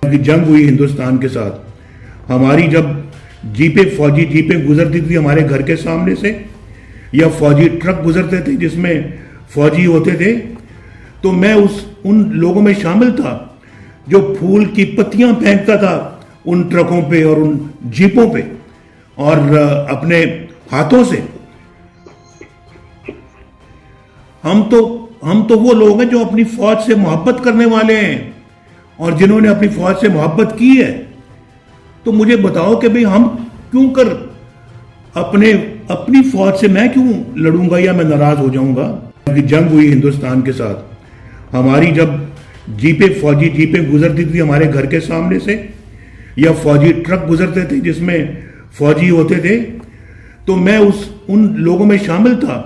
की जंग हुई हिंदुस्तान के साथ। हमारी जब फौजी जीपें गुजरती थी हमारे घर के सामने से, या फौजी ट्रक गुजरते थे जिसमें फौजी होते थे, तो मैं उन लोगों में शामिल था जो फूल की पत्तियां फेंकता था उन ट्रकों पे और उन जीपों पे, और अपने हाथों से। हम तो वो लोग हैं जो अपनी फौज से मोहब्बत करने वाले हैं और जिन्होंने अपनी फौज से मोहब्बत की है। तो मुझे बताओ कि भाई हम क्यों कर अपनी फौज से मैं क्यों लड़ूंगा या मैं नाराज हो जाऊंगा। की जंग हुई हिंदुस्तान के साथ। हमारी जब फौजी जीपें गुजरती थी हमारे घर के सामने से, या फौजी ट्रक गुजरते थे जिसमें फौजी होते थे, तो मैं उन लोगों में शामिल था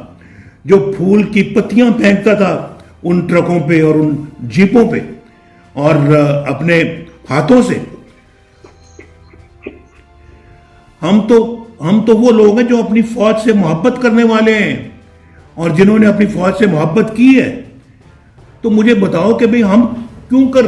जो फूल की पत्तियां फेंकता था उन ट्रकों पे और उन जीपों पे, और अपने हाथों से। हम तो वो लोग हैं जो अपनी फौज से मोहब्बत करने वाले हैं और जिन्होंने अपनी फौज से मोहब्बत की है। तो मुझे बताओ कि भाई हम क्यों कर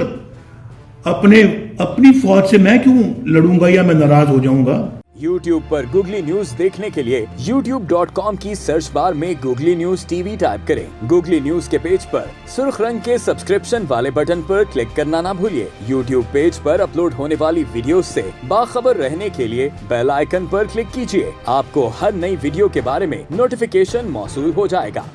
अपनी फौज से मैं क्यों लड़ूंगा या मैं नाराज हो जाऊंगा। YouTube पर गूगली न्यूज देखने के लिए youtube.com की सर्च बार में गूगली न्यूज टीवी टाइप करें। गूगली न्यूज के पेज पर सुर्ख रंग के सब्सक्रिप्शन वाले बटन पर क्लिक करना ना भूलिए। YouTube पेज पर अपलोड होने वाली वीडियो से बाखबर रहने के लिए बेल आइकन पर क्लिक कीजिए। आपको हर नई वीडियो के बारे में नोटिफिकेशन मौसूल हो जाएगा।